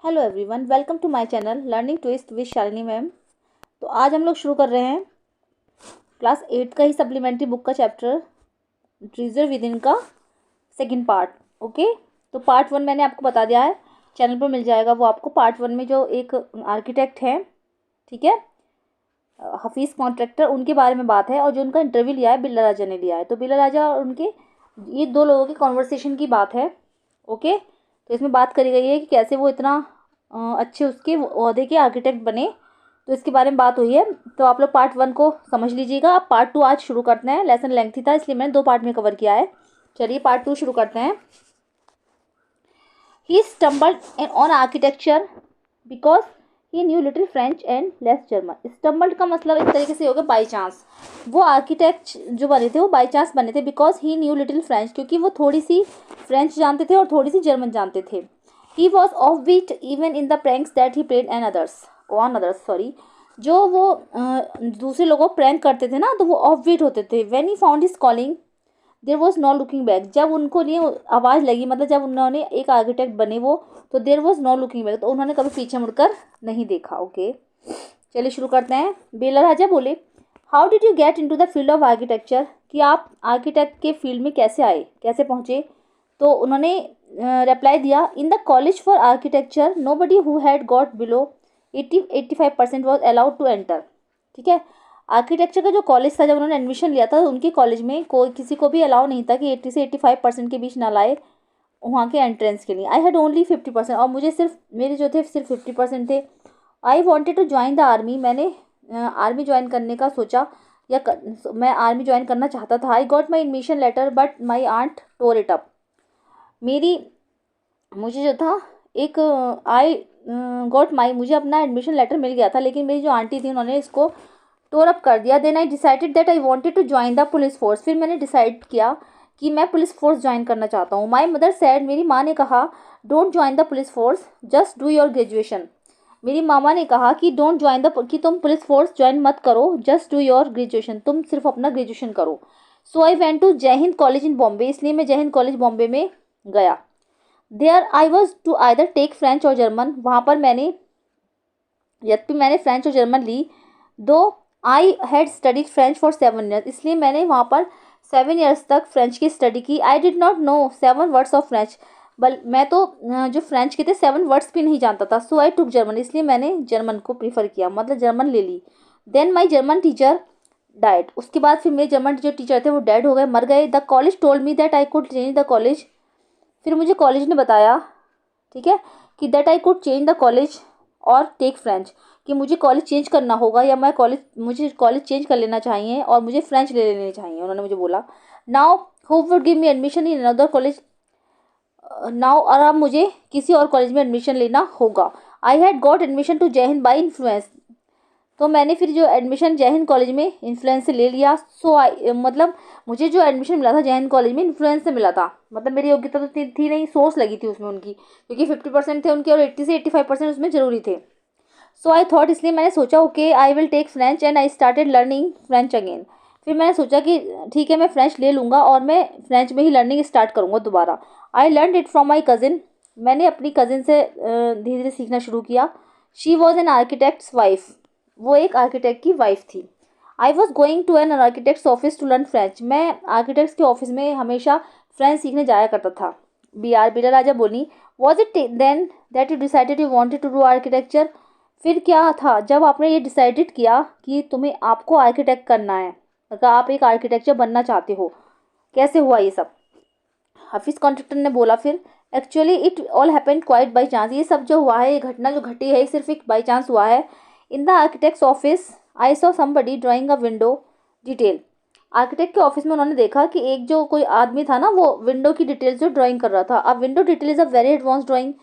Hello everyone, welcome to my channel learning twist with Shalini ma'am. तो आज हम लोग शुरू कर रहे हैं क्लास 8 का ही सप्लीमेंट्री बुक का चैप्टर ट्रीजर विद इन का सेकंड पार्ट। ओके, तो पार्ट 1 मैंने आपको बता दिया है, चैनल पर मिल जाएगा वो आपको। पार्ट 1 में जो एक आर्किटेक्ट हैं, ठीक है, हफीज़ कॉन्ट्रैक्टर, उनके बारे में बात है और जो उनका इंटरव्यू लिया है बिल्ला राजा ने लिया है। तो बिल्ला राजा और उनके ये दो लोगों के कॉन्वर्सेशन की बात है। ओके, तो इसमें बात करी गई है कि कैसे वो इतना अच्छे उसके ओहदे के आर्किटेक्ट बने, तो इसके बारे में बात हुई है। तो आप लोग पार्ट 1 को समझ लीजिएगा। अब पार्ट 2 आज शुरू करते हैं। लेसन लेंथी था इसलिए मैंने 2 पार्ट में कवर किया है। चलिए पार्ट 2 शुरू करते हैं। He stumbled on architecture because he knew little French and less German. Stumbled का मतलब एक तरीके से होगा बाई चांस। वो आर्किटेक्ट जो बने थे वो बाई चांस बने थे, because he knew little French, क्योंकि वो थोड़ी सी फ्रेंच जानते थे और थोड़ी सी जर्मन जानते थे। He was off beat even in the pranks that he played an others on others sorry. जो वो दूसरे लोगों को प्रैंक करते थे ना, तो वो ऑफ बीट होते थे। When he found his calling there was no looking back. जब उनको लिए आवाज़ लगी, मतलब जब उन्होंने एक आर्किटेक्ट बने वो, तो there was no looking back, तो उन्होंने कभी पीछे मुड़कर नहीं देखा। ओके, चलिए शुरू करते हैं। बिल्ला राजा बोले, how did you get in to the field of architecture, कि आप आर्किटेक्ट के फील्ड में कैसे आए, कैसे पहुँचे। तो उन्होंने रिप्लाई दिया, in the college for architecture nobody who had got below 85% was allowed to enter. ठीक है, आर्किटेक्चर का जो कॉलेज था, जब उन्होंने एडमिशन लिया था, उनके कॉलेज में कोई किसी को भी अलाउ नहीं था कि 80 से 85% के बीच ना लाए वहाँ के एंट्रेंस के लिए। आई हैड ओनली 50%, और मुझे सिर्फ मेरे जो थे सिर्फ 50% थे। I wanted to join the army, मैंने आर्मी ज्वाइन करने का सोचा, मैं आर्मी ज्वाइन करना चाहता था। I got my admission letter but my aunt tore it up. मुझे जो था एक आई गॉट माई मुझे अपना एडमिशन लेटर मिल गया था, लेकिन मेरी जो आंटी थी उन्होंने इसको टोर अप कर दिया। Then I decided that I wanted to join the police force. फिर मैंने डिसाइड किया कि मैं पुलिस फोर्स ज्वाइन करना चाहता हूँ। माई मदर सैड, मेरी माँ ने कहा, don't join the police force, just do your graduation. मेरी मामा ने कहा कि डोंट ज्वाइन द, कि तुम पुलिस फोर्स ज्वाइन मत करो, जस्ट डू योर ग्रेजुएशन, तुम सिर्फ अपना ग्रेजुएशन करो। सो I went to Jai Hind college in Bombay, इसलिए मैं जय हिंद कॉलेज बॉम्बे में गया। There I was to either take French और जर्मन, वहाँ पर मैंने फ्रेंच और जर्मन ली। Though I had studied French for 7 years, इसलिए मैंने वहाँ पर 7 ईयर्स तक फ्रेंच की स्टडी की। I did not know 7 words of French, मैं तो जो फ्रेंच के थे 7 वर्ड्स भी नहीं जानता था। सो आई टुक जर्मन, इसलिए मैंने जर्मन को प्रीफर किया, मतलब जर्मन ले ली। देन माई जर्मन टीचर डाइड, उसके बाद फिर मेरे जर्मन जो टीचर थे वो डेड हो गए, मर गए। The college told me that I could change the college, फिर मुझे कॉलेज ने बताया, ठीक है, कि that I could change the college और टेक फ्रेंच, कि मुझे कॉलेज चेंज करना होगा, या मुझे कॉलेज चेंज कर लेना चाहिए और मुझे फ्रेंच ले लेने चाहिए, उन्होंने मुझे बोला। Now who would give me admission in another college now, और अब मुझे किसी और कॉलेज में एडमिशन लेना होगा। I had got admission to Jai Hind by influence, तो मैंने फिर जो एडमिशन जय हिंद कॉलेज में इन्फ्लुएंस से ले लिया। सो आई मतलब मुझे जो एडमिशन मिला था जय हिंद कॉलेज में इन्फ्लुएंस से मिला था, मतलब मेरी योग्यता तो थी नहीं, सोर्स लगी थी उसमें उनकी, क्योंकि 50% थे उनके और 80 से 85% उसमें ज़रूरी थे। सो आई थॉट, इसलिए मैंने सोचा, okay I will take French and I started learning French again. फिर मैंने सोचा कि ठीक है मैं फ्रेंच ले लूँगा और मैं फ्रेंच में ही लर्निंग स्टार्ट करूँगा दोबारा। I learn it from my cousin, मैंने अपनी कज़िन से धीरे धीरे सीखना शुरू किया। She was an architect's wife, वो एक आर्किटेक्ट की वाइफ थी। I was going to an architect's office to learn French, मैं आर्किटेक्ट्स के ऑफिस में हमेशा फ्रेंच सीखने जाया करता था। बिल्ला राजा बोली, was it then that you decided you wanted to do architecture, फिर क्या था जब आपने ये डिसाइडेड किया कि आपको आर्किटेक्ट करना है, अगर आप एक आर्किटेक्चर बनना चाहते हो, कैसे हुआ ये सब। हफीज़ कॉन्ट्रैक्टर ने बोला फिर, actually it all happened quite by chance, ये सब जो हुआ है, ये घटना जो घटी है, ये सिर्फ एक बाई चांस हुआ है। In the architects office I saw somebody drawing a window detail, architect के ऑफिस में उन्होंने देखा कि एक जो कोई आदमी था ना, वो विंडो की डिटेल्स जो ड्राइंग कर रहा था। अब window detail is a very advance drawing,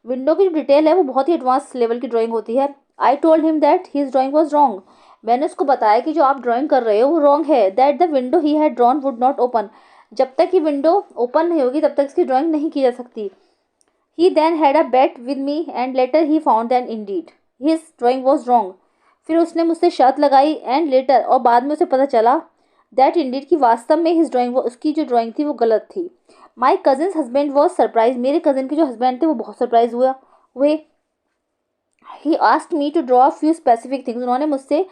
window की जो डिटेल है वो बहुत ही एडवांस लेवल की ड्राइंग होती है। I told him that his drawing was wrong, मैंने उसको बताया कि जो आप ड्राइंग कर रहे हो वो रॉन्ग है। That the window he had drawn would not open, जब तक कि विंडो ओपन नहीं होगी तब तक इसकी ड्राइंग नहीं की जा सकती। He then had a bet with me and later he found that indeed his drawing was wrong, फिर उसने मुझसे शर्त लगाई एंड लेटर, और बाद में उसे पता चला दैट इंडीड की वास्तव में हिज ड्राइंग, उसकी जो ड्राइंग थी वो गलत थी। My cousin's husband was surprise, मेरे कज़न के जो हस्बैंड थे वो बहुत सरप्राइज हुए। He asked me to draw few specific things, उन्होंने मुझसे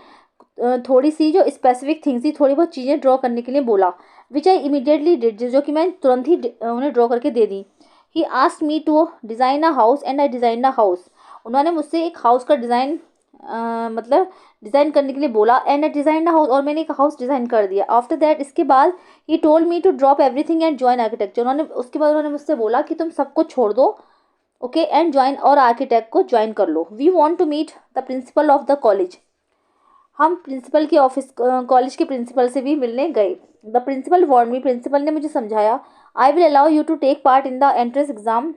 थोड़ी सी जो स्पेसिफिक थिंग्स थी, थोड़ी बहुत चीज़ें ड्रॉ करने के लिए बोला, विच आई इमीडिएटली डिड, जो कि मैं तुरंत ही उन्हें ड्रॉ करके दे दी। He asked me to design a house and I design a house, उन्होंने मुझसे एक हाउस का डिज़ाइन मतलब डिज़ाइन करने के लिए बोला, and I design a house, और मैंने एक हाउस डिज़ाइन कर दिया। आफ्टर दैट, इसके बाद he told me to drop everything and join architecture, उन्होंने उसके बाद उन्होंने मुझसे बोला कि तुम सबको छोड़ दो, ओके, एंड ज्वाइन, और आर्किटेक्ट को ज्वाइन कर लो। We want to meet the principal of the college, हम प्रिंसिपल के ऑफिस, कॉलेज के प्रिंसिपल से भी मिलने गए। The principal warn me, principal ने मुझे समझाया, I will allow you to take part in the entrance exam,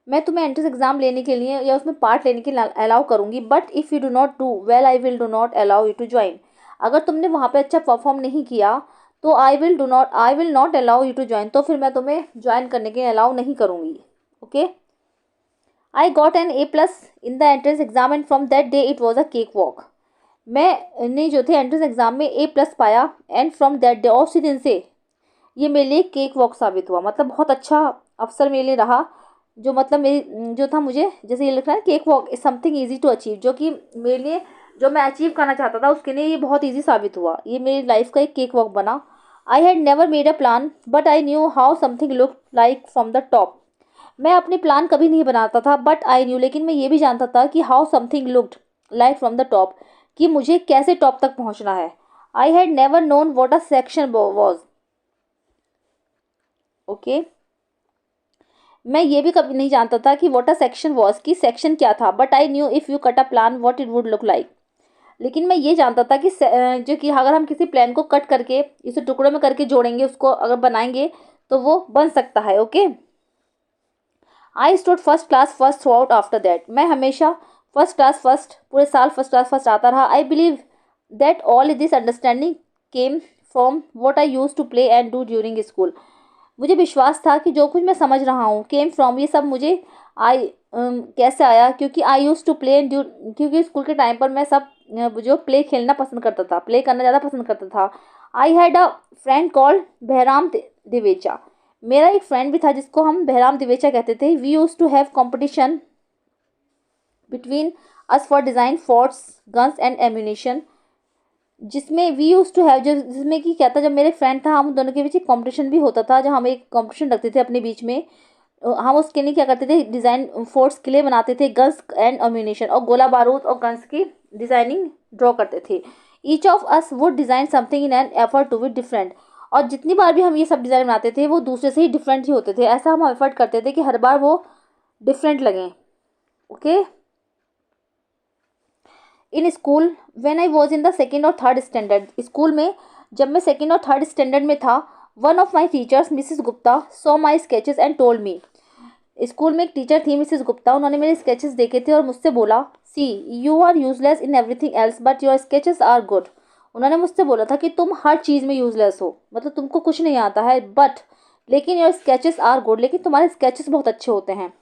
मैं तुम्हें एंट्रेंस एग्जाम लेने के लिए या उसमें पार्ट लेने के लिए अलाउ करूंगी, but if you do not do well I will do not allow you to join, अगर तुमने वहाँ पे अच्छा परफॉर्म नहीं किया तो I will not allow you to join, तो फिर मैं तुम्हें ज्वाइन करने के लिए अलाउ नहीं करूँगी। Okay, I got an A plus in the entrance exam and from that day it was a cakewalk, मैंने जो थे एंट्रेंस एग्जाम में ए प्लस पाया, एंड फ्रॉम दैट डे, और उसी दिन से ये मेरे लिए केक वॉक साबित हुआ, मतलब बहुत अच्छा अवसर मेरे लिए रहा, जो मतलब मेरी जो था, मुझे जैसे ये लिख रहा है cakewalk is something easy to achieve, जो कि मेरे लिए जो मैं अचीव करना चाहता था उसके लिए ये बहुत ईजी साबित हुआ, ये मेरी लाइफ का एक केक वॉक बना। I had never made a plan but I knew how something look like from the top, मैं अपने प्लान कभी नहीं बनाता था बट आई न्यू, लेकिन मैं ये भी जानता था कि how something looked like from the top, कि मुझे कैसे टॉप तक पहुंचना है। I had never known what a section was, okay, मैं ये भी कभी नहीं जानता था कि व्हाट अ सेक्शन वॉज, कि सेक्शन क्या था, but I knew if you cut a plan what it would look like, लेकिन मैं ये जानता था कि जो कि अगर हम किसी प्लान को कट करके इसे टुकड़ों में करके जोड़ेंगे, उसको अगर बनाएंगे तो वो बन सकता है। Okay, I stood first class first through out after that, मैं हमेशा फर्स्ट क्लास फर्स्ट, पूरे साल फर्स्ट क्लास फर्स्ट आता रहा। I believe that all this understanding came from what I use to play and do during school, मुझे विश्वास था कि जो कुछ मैं समझ रहा हूँ, केम फ्रॉम, ये सब मुझे आई कैसे आया, क्योंकि I use to play and due, क्योंकि स्कूल के टाइम पर मैं सब जो प्ले खेलना पसंद करता था, प्ले करना ज़्यादा पसंद करता था। I had a friend called Bahram Divecha, मेरा एक फ्रेंड भी था जिसको हम बहराम दिवेचा कहते थे। We use to have competition between us for design forts guns and ammunition, जिसमें वी यूज टू हैव, जो जिसमें कि क्या था, जब मेरे फ्रेंड था हम दोनों के बीच एक कंपटीशन भी होता था, जब हम एक कंपटीशन रखते थे अपने बीच में, हम उसके लिए क्या करते थे, डिज़ाइन फोर्ट्स के लिए बनाते थे गन्स एंड अम्यूनेशन, और गोला बारूद और गन्स की डिज़ाइनिंग ड्रॉ करते थे। Each of us would design something in an effort to be different, और जितनी बार भी हम ये सब डिज़ाइन बनाते थे वो दूसरे से ही डिफरेंट ही होते थे, ऐसा हम एफर्ट करते थे कि हर बार वो डिफरेंट लगें। Okay, in school when I was in the second और थर्ड स्टैंडर्ड, स्कूल में जब मैं सेकेंड और थर्ड स्टैंडर्ड में था, one of my teachers Mrs Gupta saw my sketches and told me, school में एक टीचर थी मिसिस गुप्ता, उन्होंने मेरे स्केचेस देखे थे और मुझसे बोला, see you are useless in everything else but your sketches are good, उन्होंने मुझसे बोला था कि तुम हर चीज़ में यूजलेस हो, मतलब तुमको कुछ नहीं आता है, बट लेकिन योर स्केचेस आर गुड, लेकिन तुम्हारे स्केचेस बहुत अच्छे होते हैं।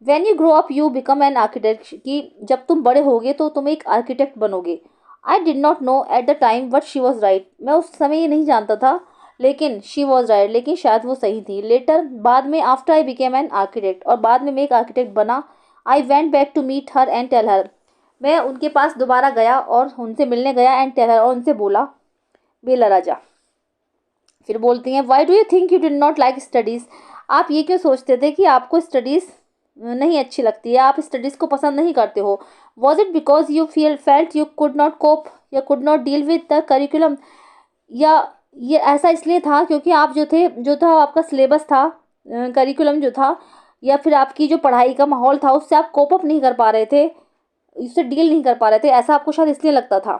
When you grow up you become an architect, कि जब तुम बड़े होगे तो तुम एक आर्किटेक्ट बनोगे। I did not know at the time but she was right, मैं उस समय ये नहीं जानता था, लेकिन शी वॉज राइट, लेकिन शायद वो सही थी। लेटर, बाद में, after I became an architect, और बाद में मैं एक आर्किटेक्ट बना, I went back to meet her and tell her, मैं उनके पास दोबारा गया और उनसे मिलने गया, एंड टेल हर, और उनसे बोला, बेला राजा। फिर बोलती हैं, why do you think you did not like studies, आप ये क्यों सोचते थे कि आपको स्टडीज़ नहीं अच्छी लगती है, आप स्टडीज़ को पसंद नहीं करते हो। Was it because you felt you could not cope या could not deal with the curriculum, या ये ऐसा इसलिए था क्योंकि आप जो था आपका सिलेबस था, करिकुलम जो था, या फिर आपकी जो पढ़ाई का माहौल था उससे आप कोप अप नहीं कर पा रहे थे, उससे डील नहीं कर पा रहे थे, ऐसा आपको शायद इसलिए लगता था।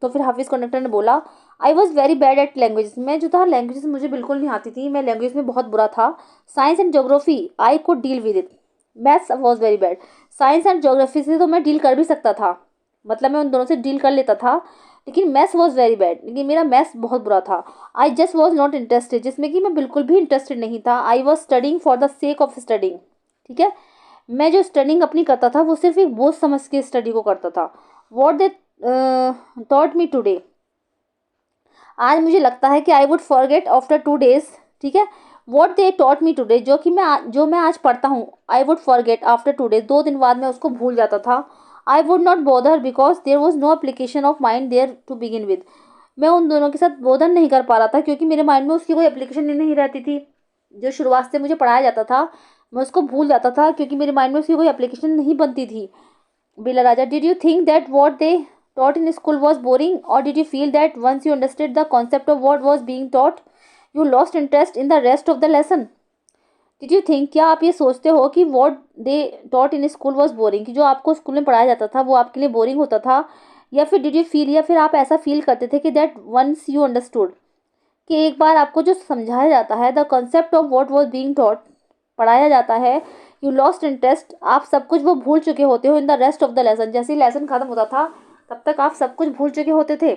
तो फिर हाफिज़ कंडक्टर ने बोला, I was very bad at language, मैं जो था लैंग्वेज मुझे बिल्कुल नहीं आती थी, मैं लैंग्वेज में बहुत बुरा था। Science and geography I could deal with it, maths was very bad, science and geography से तो मैं डील कर भी सकता था, मतलब मैं उन दोनों से डील कर लेता था, लेकिन मैथ्स वॉज वेरी बैड, लेकिन मेरा मैथ्स बहुत बुरा था। I just was not interested, जिसमें कि मैं बिल्कुल भी इंटरेस्टेड नहीं था। I was studying for the sake of studying, ठीक है, मैं जो स्टडिंग अपनी करता था वो सिर्फ एक बोझ समझ के स्टडी को करता था। What they taught me today, आज मुझे लगता है कि I would forget after 2 days, ठीक है, what they taught me today, जो मैं आज पढ़ता हूँ, I would forget after today, 2 दिन बाद मैं उसको भूल जाता था। I would not bother because there was no application of mind there to begin with, मैं उन दोनों के साथ बोधन नहीं कर पा रहा था क्योंकि मेरे माइंड में उसकी कोई एप्लीकेशन नहीं रहती थी। जो शुरुआत से मुझे पढ़ाया जाता था मैं उसको भूल जाता था क्योंकि मेरे माइंड में उसकी कोई एप्लीकेशन नहीं बनती थी। Bila Raja, did you think that what they taught in school was boring, or did you feel that once you understood the concept of what was being taught you lost interest in the rest of the lesson? Did you think, क्या आप ये सोचते हो कि what they taught in school was boring, कि जो आपको school में पढ़ाया जाता था वो आपके लिए बोरिंग होता था, या फिर did you feel, या फिर आप ऐसा फील करते थे कि that once you understood, कि एक बार आपको जो समझाया जाता है the concept of what was being taught, पढ़ाया जाता है, यू लॉस्ट इंटरेस्ट, आप सब कुछ वो भूल चुके होते हो in the rest of the lesson, जैसे ही लेसन खत्म होता था तब तक आप सब कुछ भूल चुके होते थे।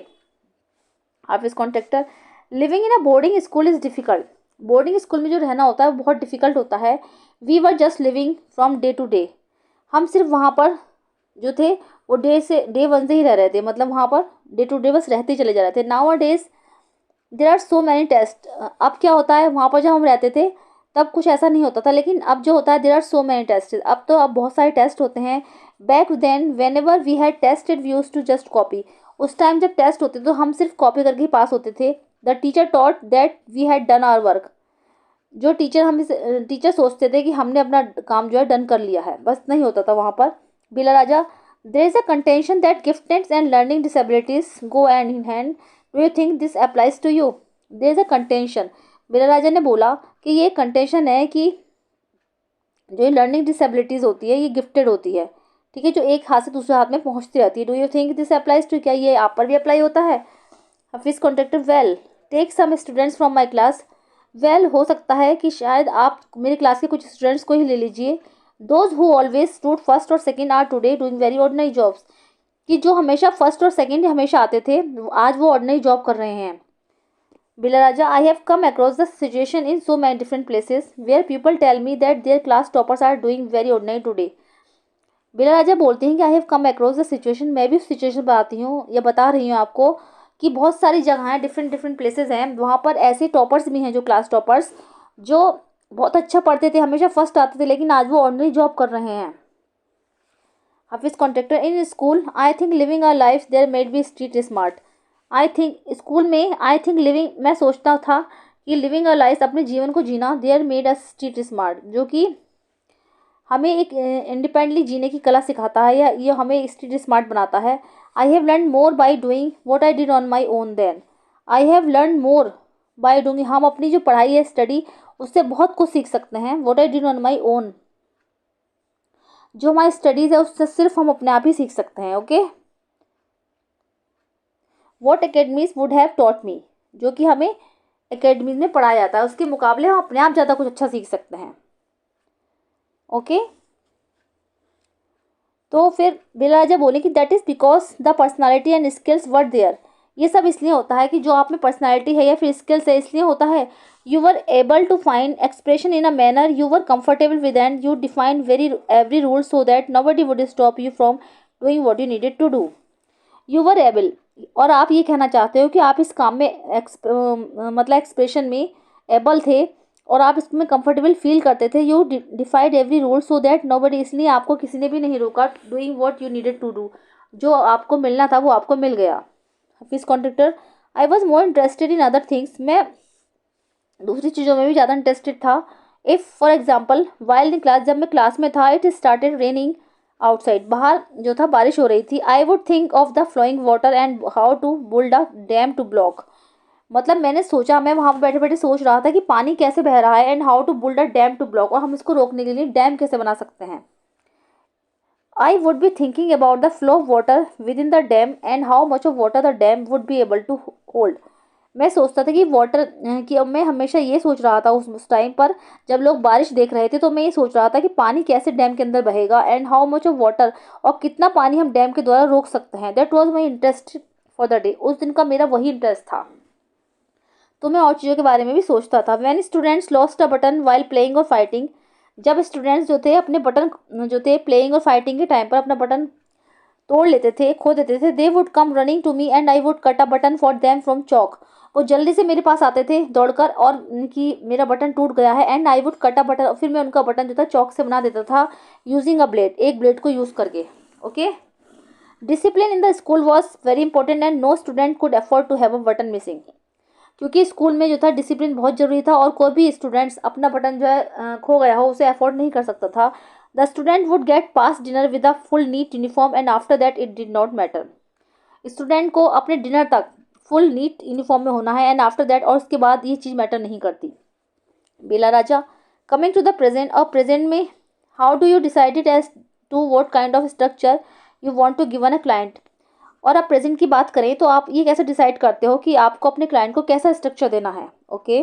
आप इस contractor, living in a boarding school is difficult, boarding school में जो रहना होता है वो बहुत डिफ़िकल्ट होता है। We were just living from day to day, हम सिर्फ वहाँ पर जो थे वो डे वन से ही रह रहे थे, मतलब वहाँ पर डे टू डे बस रहते ही चले जा रहे थे। Nowadays there are so many test, अब क्या होता है वहाँ पर जब हम रहते थे तब कुछ ऐसा नहीं होता था, लेकिन अब जो होता है there are so many test, अब बहुत सारे टेस्ट होते हैं। Back then whenever we had tested we used to just copy, उस टाइम जब टेस्ट होते तो हम सिर्फ कॉपी करके ही पास होते थे। The teacher taught that we had done our work, जो टीचर सोचते थे कि हमने अपना काम जो है डन कर लिया है, बस नहीं होता था वहाँ पर। Bila Raja, there is a contention that gifteds and learning disabilities go hand in hand, do you think this applies to you? There is a contention, Bila Raja ने बोला कि ये कंटेंशन है कि जो ये लर्निंग डिसेबिलिटीज़ होती है ये गिफ्टेड होती है, ठीक है, जो एक हाथ से दूसरे हाथ में पहुंचती रहती है। Do you think this applies to, क्या ये आप पर भी अप्लाई होता है? Hafeez Contractor, well take some students from my class, well हो सकता है कि शायद आप मेरी क्लास के कुछ स्टूडेंट्स को ही ले लीजिए। Those who always stood first or second are today doing very ordinary jobs, कि जो हमेशा फर्स्ट और सेकेंड हमेशा आते थे आज वो ऑर्डिनरी जॉब कर रहे हैं। Bila Raja, I have come across the situation in so many different places where people tell me that their class toppers are doing very ordinary today. Bila Raja बोलते हैं कि I have come across the situation, मैं भी उस situation बताती हूँ या बता रही हूँ आपको कि बहुत सारी जगह हैं, डिफरेंट डिफरेंट प्लेसेस हैं, वहाँ पर ऐसे टॉपर्स भी हैं जो क्लास टॉपर्स जो बहुत अच्छा पढ़ते थे, हमेशा फर्स्ट आते थे, लेकिन आज वो ऑर्डिनरी जॉब कर रहे हैं। Hafiz Contractor, in school I think living a life there made be street smart, I think school में आई थिंक लिविंग, मैं सोचता था कि लिविंग अ लाइफ, अपने जीवन को जीना, they're made a street smart, जो कि हमें एक इंडिपेंडेंटली जीने की कला सिखाता है या ये हमें स्ट्रीट स्मार्ट बनाता है। I have learn more by doing what I did on my own then, I have learn more by doing, हम अपनी जो पढ़ाई है स्टडी उससे बहुत कुछ सीख सकते हैं। What I did on my own, जो हमारी स्टडीज़ है उससे सिर्फ हम अपने आप ही सीख सकते हैं। Okay, what academies would have taught me, जो कि हमें एकेडमीज में पढ़ाया जाता है उसके मुकाबले हम अपने आप ज़्यादा कुछ अच्छा सीख सकते हैं। ओके, तो फिर बिला राजा बोले कि that is because the personality and skills were there, ये सब इसलिए होता है कि जो आप में पर्सनालिटी है या फिर स्किल्स है इसलिए होता है। You were able to find expression in a manner you were comfortable with and you define very every rule so that nobody would stop you from doing what you needed to do. You were able, और आप ये कहना चाहते हो कि आप इस काम में मतलब एक्सप्रेशन में एबल थे और आप इसमें कंफर्टेबल फील करते थे। You defied every rule so that nobody, इसलिए आपको किसी ने भी नहीं रोका doing what you needed to do, जो आपको मिलना था वो आपको मिल गया। Hafeez Contractor, I was more interested in other things, मैं दूसरी चीज़ों में भी ज़्यादा इंटरेस्टेड था। If for example while in class, जब मैं क्लास में था, इट स्टार्टेड रेनिंग आउटसाइड, बाहर जो था बारिश हो रही थी। I would think of the flowing water and how to build a dam to block, मतलब मैंने सोचा, मैं वहाँ पर बैठे बैठे सोच रहा था कि पानी कैसे बह रहा है, and how to build a dam to block, और हम इसको रोकने के लिए डैम कैसे बना सकते हैं। I would be thinking about the flow of water within the dam and how much of water the dam would be able to hold, मैं सोचता था कि वाटर कि अब मैं हमेशा ये सोच रहा था उस टाइम पर जब लोग बारिश देख रहे थे, तो मैं ये सोच रहा था कि पानी कैसे डैम के अंदर बहेगा and how much of water, और कितना पानी हम डैम के द्वारा रोक सकते हैं। That was my interest for the day, उस दिन का मेरा वही इंटरेस्ट था। तो मैं और चीज़ों के बारे में भी सोचता था। When students lost a button while playing और फाइटिंग, जब स्टूडेंट्स जो थे अपने बटन जो थे प्लेइंग और फाइटिंग के टाइम पर अपना बटन तोड़ लेते थे, खो देते थे, they would come running to me and I would cut a button for them from चौक, वो जल्दी से मेरे पास आते थे दौड़कर और कि मेरा बटन टूट गया है, and I would cut a button, फिर मैं उनका बटन जो था चौक से बना देता था यूजिंग अ ब्लेड, एक ब्लेड को यूज़ करके। Okay. Discipline in the school was very important and no student could afford to have a button missing. क्योंकि स्कूल में जो था डिसिप्लिन बहुत ज़रूरी था और कोई भी स्टूडेंट्स अपना बटन जो है खो गया हो उसे अफोर्ड नहीं कर सकता था। The student would get pass dinner with a full neat uniform and after that it did not matter. Student को अपने डिनर तक फुल नीट यूनिफॉर्म में होना है एंड आफ्टर दैट, और उसके बाद ये चीज़ मैटर नहीं करती। Bela Raja. Coming to the present, और प्रेजेंट में how do you decided as to what kind of structure you want to given a client. और आप प्रेजेंट की बात करें तो आप ये कैसे डिसाइड करते हो कि आपको अपने क्लाइंट को कैसा स्ट्रक्चर देना है। Okay.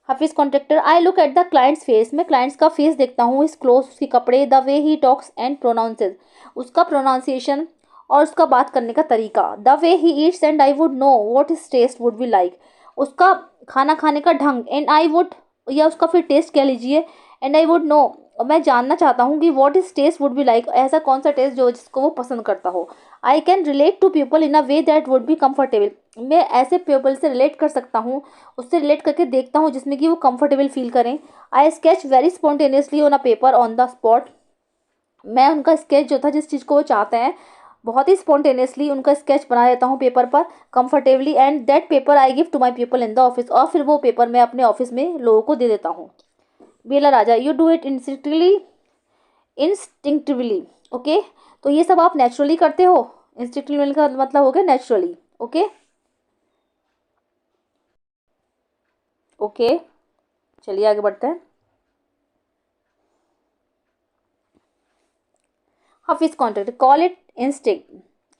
Hafeez Contractor. I look at the client's face, मैं क्लाइंट्स का फेस देखता हूँ, इस क्लोथ, उसके कपड़े, the way he talks and pronounces, उसका प्रोनाउंसिएशन और उसका बात करने का तरीका, the way he eats and I would know what his taste would be like, उसका खाना खाने का ढंग, एंड आई वुड, या उसका फिर टेस्ट कह लीजिए, एंड आई वुड नो, मैं जानना चाहता हूँ कि what is test would be like, ऐसा कौन सा टेस्ट जो जिसको वो पसंद करता हो। I can relate to people in a way that would be comfortable, मैं ऐसे पीपल से रिलेट कर सकता हूँ, उससे रिलेट करके देखता हूँ जिसमें कि वो कंफर्टेबल फील करें। I sketch very spontaneously on a paper on the spot, मैं उनका स्केच जो था जिस चीज़ को वो चाहते हैं बहुत ही स्पॉन्टेनियसली उनका स्केच बना देता हूँ पेपर पर comfortably, and that paper I give to my people in the office, और फिर वो पेपर मैं अपने ऑफिस में लोगों को दे देता हूँ। Bela Raja. You do it instinctively. Okay. तो ये सब आप नेचुरली करते हो, इंस्टिंक्टिवली का मतलब हो गया नेचुरली। ओके। ओके, चलिए आगे बढ़ते हैं। Hafeez Contractor. Call it instinct,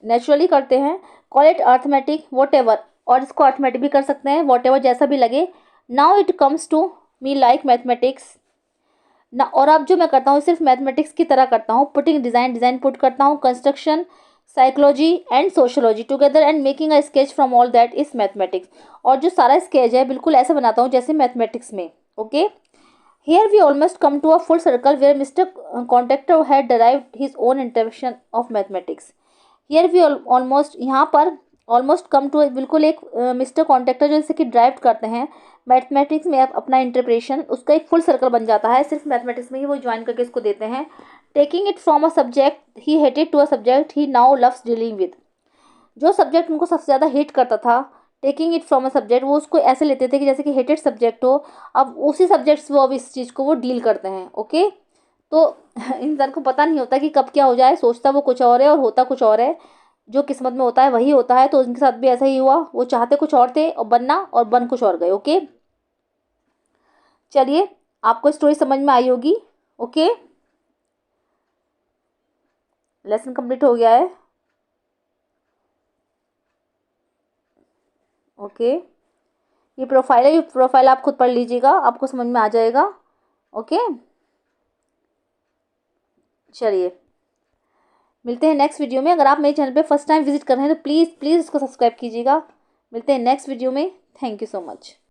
naturally करते हैं। Call it arithmetic, whatever, और इसको अर्थमेटिक भी कर सकते हैं, वॉट एवर जैसा भी लगे। Now it comes to me like mathematics ना, और अब जो मैं करता हूँ सिर्फ मैथमेटिक्स की तरह करता हूँ। पुटिंग डिज़ाइन, डिज़ाइन पुट करता हूँ, construction, psychology and sociology together and making a sketch from all that is mathematics, और जो सारा स्केच है बिल्कुल ऐसे बनाता हूँ जैसे मैथमेटिक्स में। Okay. Here we almost come to a full circle where mister Contractor had derived his own interpretation of mathematics. Here we almost, यहाँ पर ऑलमोस्ट कम टू, बिल्कुल एक मिस्टर कॉन्ट्रैक्टर जैसे कि ड्राइव करते हैं मैथमेटिक्स में अपना इंटरप्रिटेशन, उसका एक फुल सर्कल बन जाता है, सिर्फ मैथमेटिक्स में ही वो ज्वाइन करके इसको देते हैं। Taking it from a subject he hated to a subject he now loves dealing with, जो सब्जेक्ट उनको सबसे ज़्यादा हेट करता था, taking it from a subject, वो उसको ऐसे लेते थे कि जैसे कि हेटेड सब्जेक्ट हो, अब उसी सब्जेक्ट से वो अब इस चीज़ को वो डील करते हैं। ओके। तो इंसान को पता नहीं होता कि कब क्या हो जाए, सोचता वो कुछ और है और होता कुछ और है, जो किस्मत में होता है वही होता है। तो उनके साथ भी ऐसा ही हुआ, वो चाहते कुछ और थे और बनना, और बन कुछ और गए। ओके। चलिए, आपको स्टोरी समझ में आई होगी। ओके, लेसन कंप्लीट हो गया है। ओके, ये प्रोफाइल है, ये प्रोफाइल आप खुद पढ़ लीजिएगा, आपको समझ में आ जाएगा। ओके, चलिए मिलते हैं नेक्स्ट वीडियो में। अगर आप मेरे चैनल पे फर्स्ट टाइम विजिट कर रहे हैं तो प्लीज़ प्लीज़ इसको सब्सक्राइब कीजिएगा। मिलते हैं नेक्स्ट वीडियो में। Thank you so much.